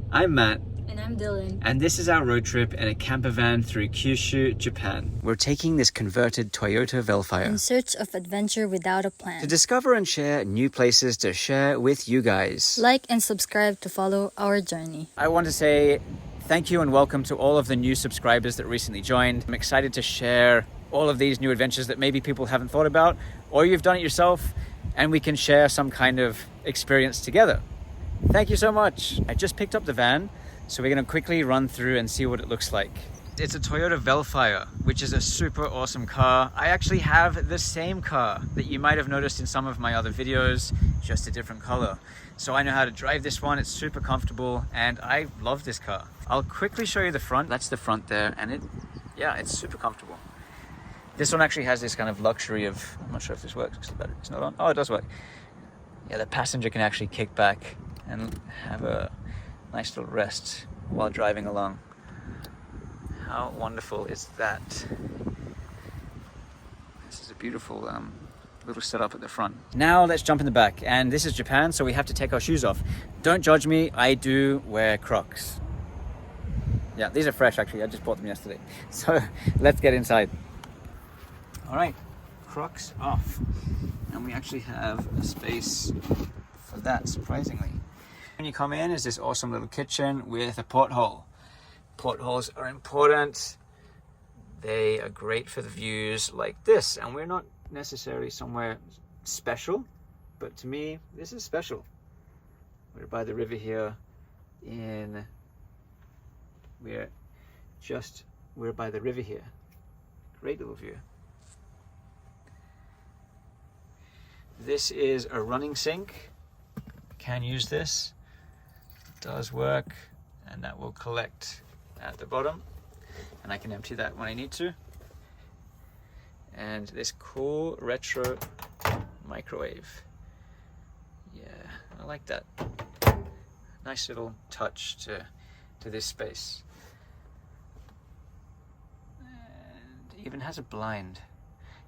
I'm Matt. And I'm Dylan. And this is our road trip in a camper van through Kyushu, Japan. We're taking this converted Toyota Velfire In search of adventure without a plan. to discover and share new places to share with you guys. Like and subscribe to follow our journey. I want to say thank you and welcome to all of the new subscribers that recently joined. I'm excited to share all of these new adventures that maybe people haven't thought about, or you've done it yourself, and we can share some kind of experience together. Thank you so much. I just picked up the van, so we're going to quickly run through and see what it looks like. It's a Toyota Velfire, which is a super awesome car. I actually have the same car that you might have noticed in some of my other videos, just a different color. So I know how to drive this one. It's super comfortable and I love this car. I'll quickly show you the front. That's the front there, and it's super comfortable. This one actually has this kind of luxury of, I'm not sure if this works because the battery's not on. Oh, it does work. Yeah, the passenger can actually kick back and have a nice little rest while driving along. How wonderful is that? This is a beautiful little setup at the front. Now let's jump in the back. And this is Japan, so we have to take our shoes off. Don't judge me, I do wear Crocs. Yeah, these are fresh actually, I just bought them yesterday. So let's get inside. All right, Crocs off. And we actually have a space for that, surprisingly. When you come in is this awesome little kitchen with a porthole. Portholes are important. They are great for the views like this. And we're not necessarily somewhere special, but to me, this is special. We're by the river here we're by the river here. Great little view. This is a running sink. Can use this. It does work, and that will collect at the bottom, and I can empty that when I need to. And this cool retro microwave. Yeah, I like that. Nice little touch to this space. And even has a blind.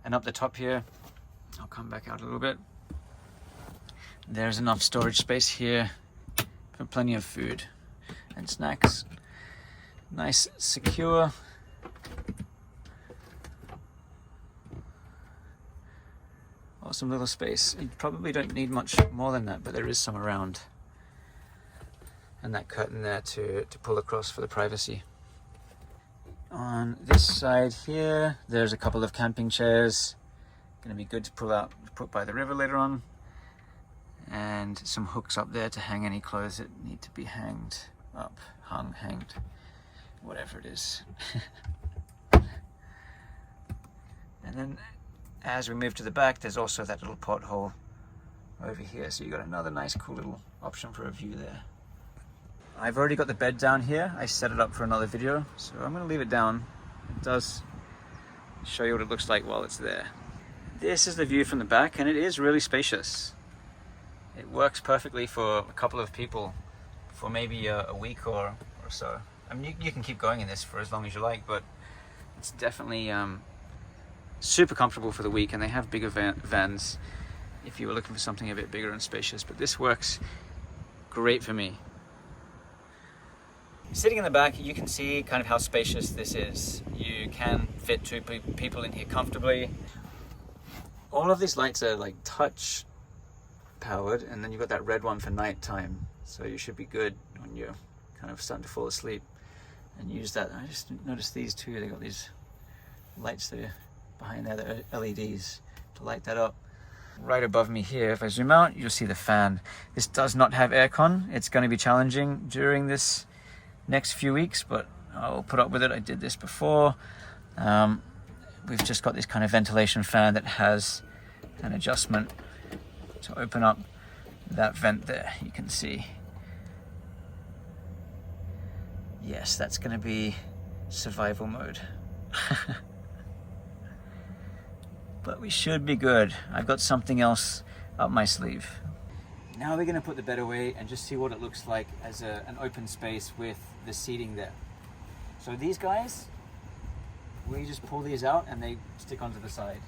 And up the top here, I'll come back out a little bit. There's enough storage space here for plenty of food and snacks. Nice, secure. Awesome little space. You probably don't need much more than that, but there is some around. And that curtain there to pull across for the privacy. On this side here, there's a couple of camping chairs. Gonna be good to put by the river later on. And some hooks up there to hang any clothes that need to be hanged up, hanged, whatever it is. And then as we move to the back, there's also that little porthole over here. So you got another nice cool little option for a view there. I've already got the bed down here. I set it up for another video, so I'm gonna leave it down. It does show you what it looks like while it's there. This is the view from the back, and it is really spacious. It works perfectly for a couple of people for maybe a week or so. I mean, you can keep going in this for as long as you like, but it's definitely super comfortable for the week, and they have bigger vans if you were looking for something a bit bigger and spacious, but this works great for me. Sitting in the back, you can see kind of how spacious this is. You can fit two people in here comfortably. All of these lights are like touch powered, and then you've got that red one for nighttime, so you should be good when you're kind of starting to fall asleep and use that. I just noticed these two, they got these lights there behind there, the LEDs to light that up. Right above me here, if I zoom out, you'll see the fan. This does not have aircon. It's going to be challenging during this next few weeks, but I'll put up with it. I did this before. We've just got this kind of ventilation fan that has an adjustment to open up that vent there. You can see. Yes, that's going to be survival mode. But we should be good. I've got something else up my sleeve. Now we're going to put the bed away and just see what it looks like as an open space with the seating there. So these guys, we just pull these out and they stick onto the side.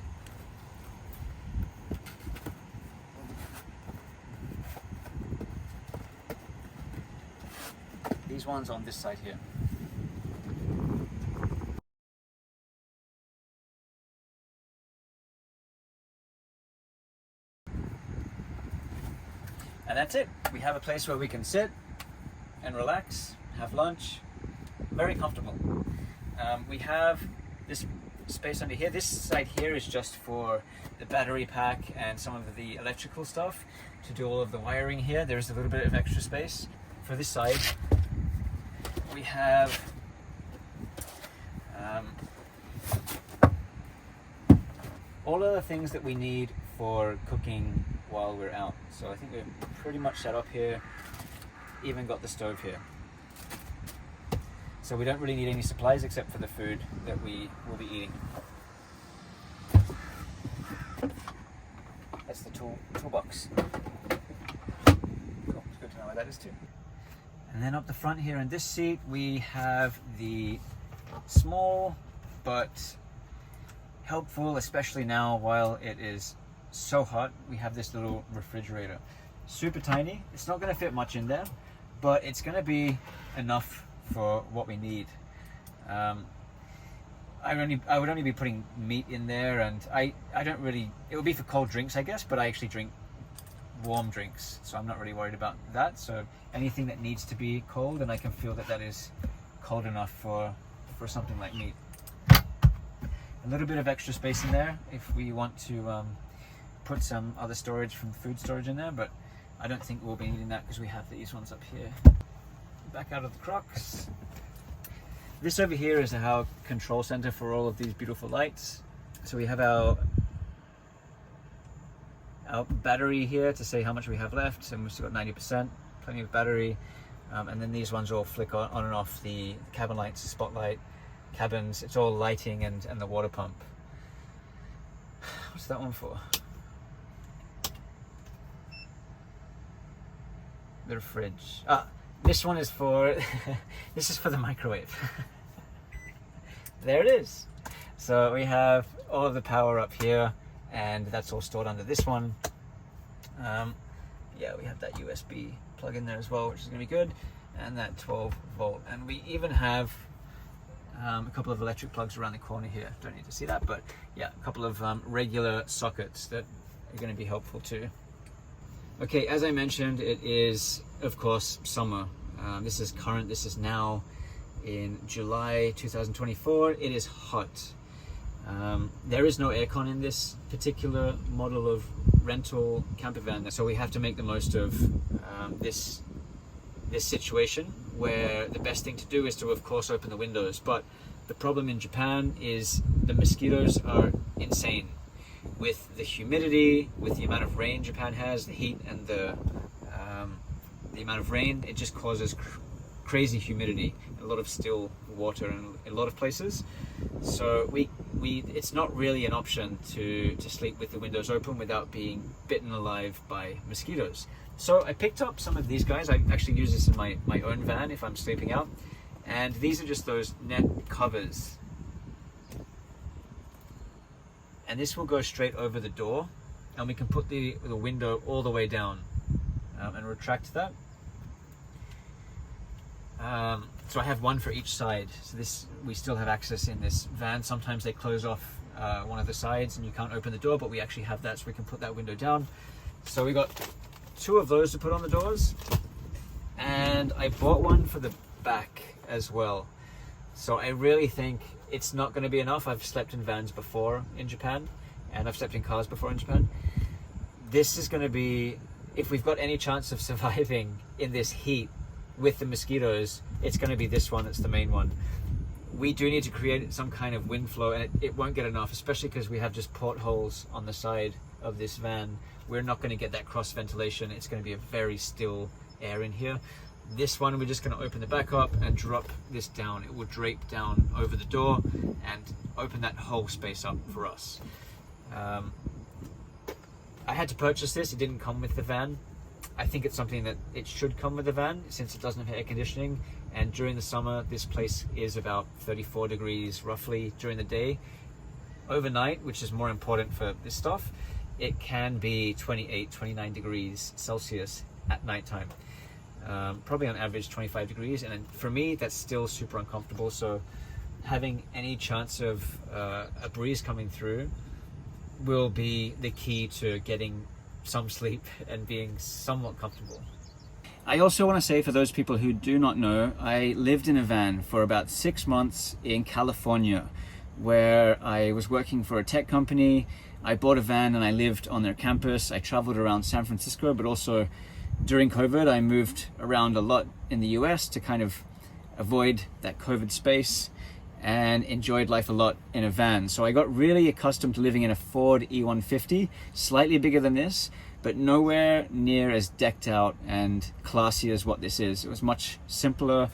these ones on this side here. And that's it. We have a place where we can sit and relax, have lunch, very comfortable. We have this space under here. This side here is just for the battery pack and some of the electrical stuff. To do all of the wiring here, there's a little bit of extra space. For this side, we have all of the things that we need for cooking while we're out. So I think we're pretty much set up here, even got the stove here. So we don't really need any supplies except for the food that we will be eating. That's the toolbox. Cool. It's good to know where that is too. And then up the front here in this seat, we have the small but helpful, especially now while it is so hot, we have this little refrigerator. Super tiny. It's not going to fit much in there, but it's going to be enough for what we need. I would only be putting meat in there, and I don't really, it would be for cold drinks I guess, but I actually drink warm drinks, so I'm not really worried about that. So anything that needs to be cold, and I can feel that that is cold enough for something like meat. A little bit of extra space in there if we want to put some other storage from food storage in there, but I don't think we'll be needing that because we have these ones up here. Back out of the Crocs. This over here is our control center for all of these beautiful lights. So we have our battery here to say how much we have left, and we've still got 90%, plenty of battery. And then these ones all flick on and off, the cabin lights, spotlight, cabins, it's all lighting and the water pump. What's that one for? The fridge. This one is for, this is for the microwave. There it is. So we have all of the power up here, and that's all stored under this one. Yeah, we have that USB plug in there as well, which is gonna be good, and that 12 volt. And we even have a couple of electric plugs around the corner here. Don't need to see that, but yeah, a couple of regular sockets that are gonna be helpful too. Okay, as I mentioned, it is, of course, summer. This is current, this is now in July 2024. It is hot. There is no aircon in this particular model of rental camper van, so we have to make the most of this situation, where the best thing to do is to, of course, open the windows. But the problem in Japan is the mosquitoes are insane. With the humidity, with the amount of rain Japan has, the heat and the amount of rain, it just causes crazy humidity, a lot of still water in a lot of places. So it's not really an option to sleep with the windows open without being bitten alive by mosquitoes. So I picked up some of these guys. I actually use this in my own van if I'm sleeping out, and these are just those net covers. And this will go straight over the door, and we can put the window all the way down and retract that. So I have one for each side. So this, we still have access in this van. Sometimes they close off one of the sides and you can't open the door, but we actually have that, so we can put that window down. So we got two of those to put on the doors, and I bought one for the back as well. So I really think it's not going to be enough. I've slept in vans before in Japan, and I've slept in cars before in Japan. This is going to be, if we've got any chance of surviving in this heat with the mosquitoes, it's going to be this one that's the main one. We do need to create some kind of wind flow, and it won't get enough, especially because we have just portholes on the side of this van. We're not going to get that cross ventilation. It's going to be a very still air in here. This one, we're just going to open the back up and drop this down. It will drape down over the door and open that whole space up for us. I had to purchase this. It didn't come with the van. I think it's something that it should come with the van, since it doesn't have air conditioning, and during the summer this place is about 34 degrees roughly during the day. Overnight, which is more important for this stuff, it can be 28, 29 degrees Celsius at nighttime. probably on average 25 degrees, and for me that's still super uncomfortable. So having any chance of a breeze coming through will be the key to getting some sleep and being somewhat comfortable. I also want to say, for those people who do not know, I lived in a van for about 6 months in California, where I was working for a tech company. I bought a van and I lived on their campus. I traveled around San Francisco, but also during COVID, I moved around a lot in the US to kind of avoid that COVID space, and enjoyed life a lot in a van. So I got really accustomed to living in a Ford E150, slightly bigger than this, but nowhere near as decked out and classy as what this is. It was much simpler.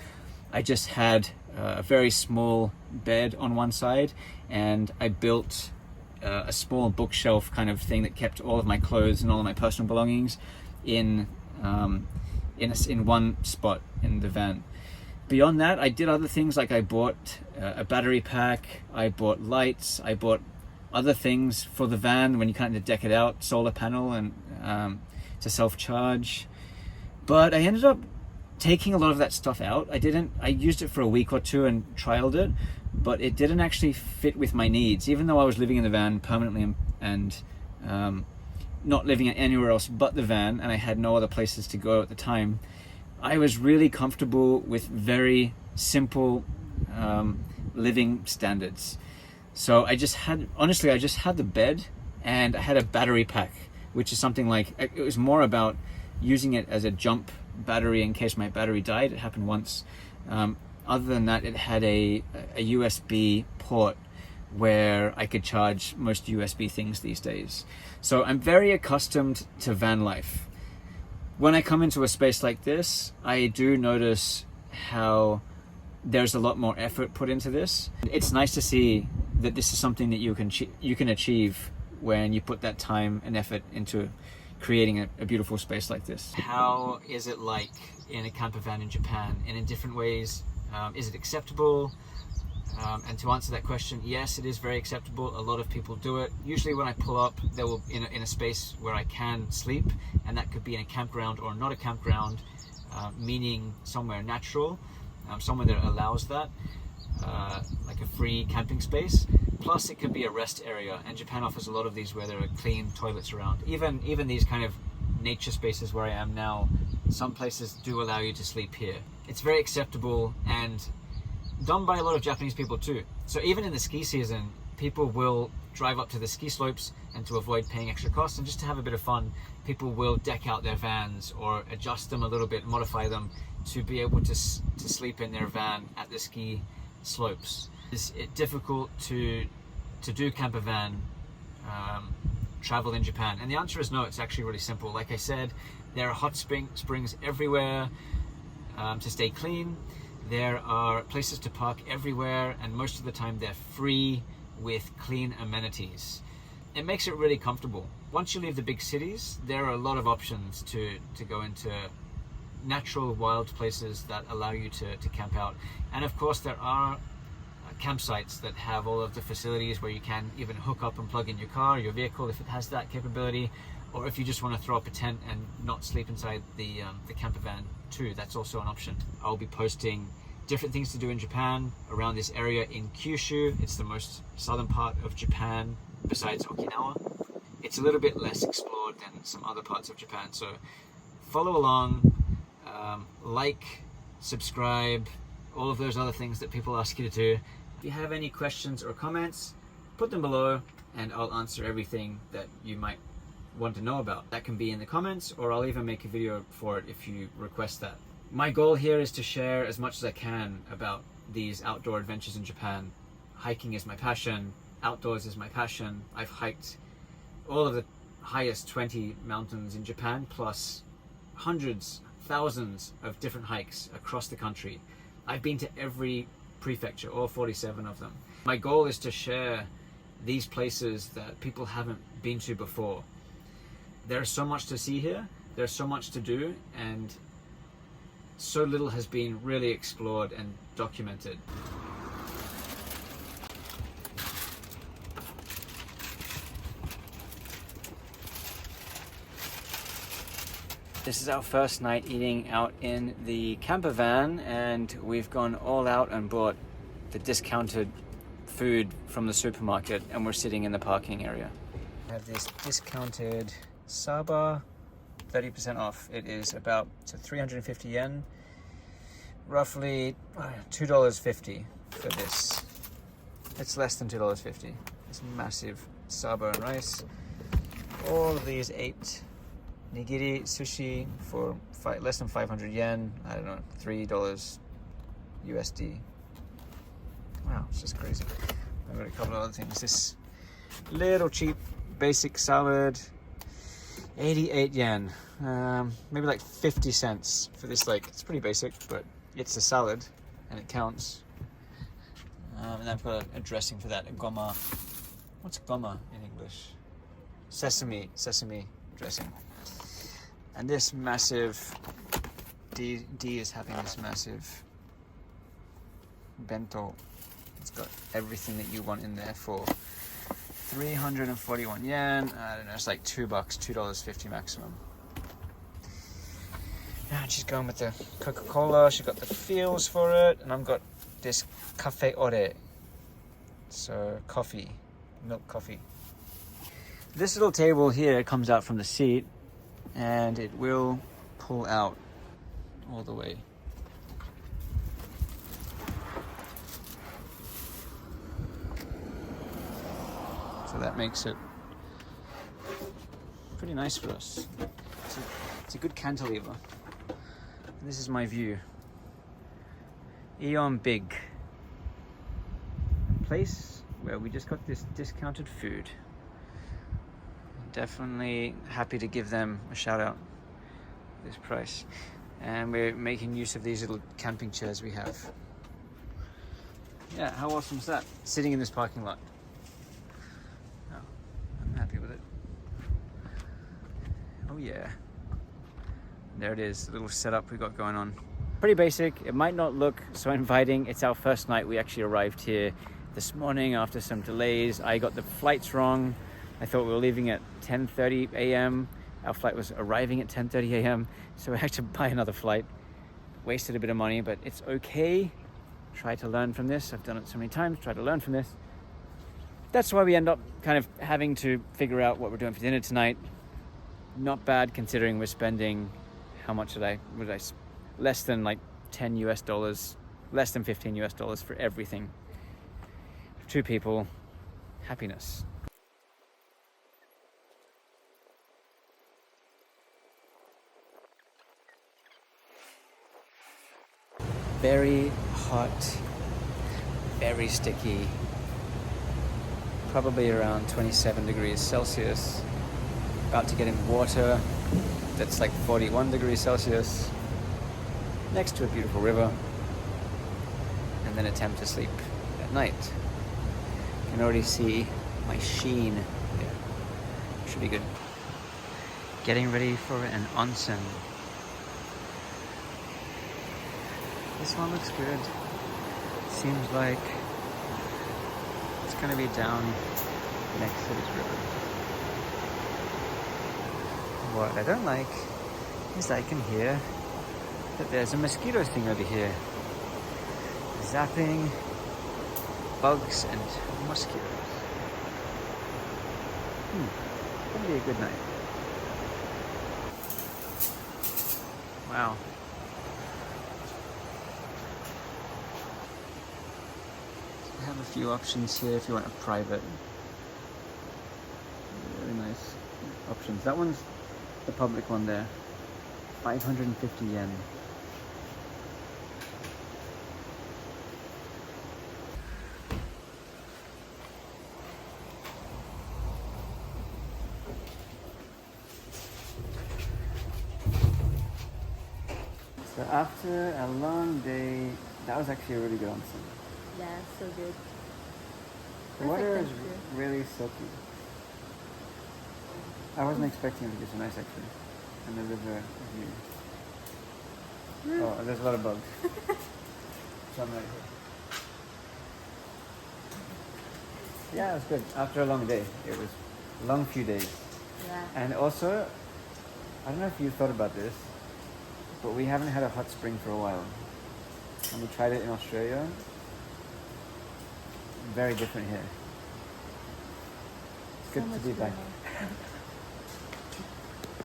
I just had a very small bed on one side, and I built a small bookshelf kind of thing that kept all of my clothes and all of my personal belongings in one spot in the van. Beyond that, I did other things, like I bought a battery pack, I bought lights, I bought other things for the van when you kind of deck it out, solar panel and to self-charge. But I ended up taking a lot of that stuff out. I used it for a week or two and trialed it, but it didn't actually fit with my needs. Even though I was living in the van permanently and not living anywhere else but the van, and I had no other places to go at the time, I was really comfortable with very simple living standards. So I just had the bed, and I had a battery pack, which is something like, it was more about using it as a jump battery in case my battery died. It happened once. Other than that, it had a USB port where I could charge most USB things these days. So I'm very accustomed to van life. When I come into a space like this, I do notice how there's a lot more effort put into this. It's nice to see that this is something that you can achieve when you put that time and effort into creating a beautiful space like this. How is it like in a camper van in Japan, and in different ways? Is it acceptable? And to answer that question, yes, it is very acceptable. A lot of people do it. Usually when I pull up, there will in a space where I can sleep, and that could be in a campground or not a campground, meaning somewhere natural, somewhere that allows that, like a free camping space. Plus it could be a rest area, and Japan offers a lot of these where there are clean toilets around. Even these kind of nature spaces where I am now, some places do allow you to sleep here. It's very acceptable and done by a lot of Japanese people too. So even in the ski season, people will drive up to the ski slopes, and to avoid paying extra costs and just to have a bit of fun, people will deck out their vans or adjust them a little bit, modify them to be able to sleep in their van at the ski slopes. Is it difficult to do camper van travel in Japan? And the answer is no. It's actually really simple. Like I said, there are hot springs everywhere to stay clean. There are places to park everywhere, and most of the time they're free with clean amenities. It makes it really comfortable. Once you leave the big cities, there are a lot of options to go into natural wild places that allow you to camp out. And of course there are campsites that have all of the facilities where you can even hook up and plug in your car, your vehicle, if it has that capability, or if you just want to throw up a tent and not sleep inside the camper van too, that's also an option. I'll be posting different things to do in Japan around this area in Kyushu. It's the most southern part of Japan besides Okinawa. It's a little bit less explored than some other parts of Japan, so follow along, like, subscribe, all of those other things that people ask you to do. If you have any questions or comments, put them below and I'll answer everything that you might want to know about. That can be in the comments, or I'll even make a video for it if you request that. My goal here is to share as much as I can about these outdoor adventures in Japan. Hiking is my passion, outdoors is my passion. I've hiked all of the highest 20 mountains in Japan, plus hundreds, thousands of different hikes across the country. I've been to every prefecture, all 47 of them. My goal is to share these places that people haven't been to before. There's so much to see here, there's so much to do, and so little has been really explored and documented. This is our first night eating out in the camper van, and we've gone all out and bought the discounted food from the supermarket, and we're sitting in the parking area. I have this discounted Saba, 30% off. It is about 350 yen, roughly $2.50 for this. It's less than $2.50. This massive Saba and rice. All of these 8 nigiri sushi for less than 500 yen. I don't know, $3 USD. Wow, it's just crazy. I've got a couple of other things. This little cheap basic salad, 88 yen. Maybe like 50 cents for this. Like, it's pretty basic, but it's a salad and it counts. And I've got a dressing for that, a goma. What's goma in English? Sesame dressing. And this massive, D is having this massive bento. It's got everything that you want in there for 341 yen. I don't know, it's like $2, $2.50 maximum. And she's going with the Coca-Cola. She's got the feels for it. And I've got this cafe ore. So coffee, milk coffee. This little table here comes out from the seat, and it will pull out all the way. So that makes it pretty nice for us. It's a good cantilever. And this is my view. Eon Big. A place where we just got this discounted food. Definitely happy to give them a shout out at this price. And we're making use of these little camping chairs we have. Yeah, how awesome is that? Sitting in this parking lot. Oh, I'm happy with it. Oh yeah. There it is, the little setup we got going on. Pretty basic. It might not look so inviting. It's our first night. We actually arrived here this morning after some delays. I got the flights wrong. I thought we were leaving at 10:30 a.m. Our flight was arriving at 10:30 a.m. So we had to buy another flight. Wasted a bit of money, but it's okay. Try to learn from this. I've done it so many times. Try to learn from this. That's why we end up kind of having to figure out what we're doing for dinner tonight. Not bad considering we're spending, how much less than like $10 US, less than $15 US for everything. 2 people, happiness. Very hot, very sticky, probably around 27 degrees Celsius. About to get in water that's like 41 degrees Celsius, next to a beautiful river, and then attempt to sleep at night. You can already see my sheen there. Should be good. Getting ready for an onsen. This one looks good. Seems like it's going to be down next to this river. What I don't like is I can hear that there's a mosquito sting over here. Zapping bugs and mosquitoes. Gonna be a good night. Wow. I have a few options here if you want a private. Really nice options. That one's the public one there. 550 yen. So after a long day, that was actually a really good onsen. Yeah, so good. The water is really silky. I wasn't expecting it to be so nice actually. And the river view. Oh, there's a lot of bugs. So I'm right here. Yeah, it was good. After a long day. It was a long few days. Yeah. And also, I don't know if you thought about this, but we haven't had a hot spring for a while. And we tried it in Australia. Very different here. It's good to be back.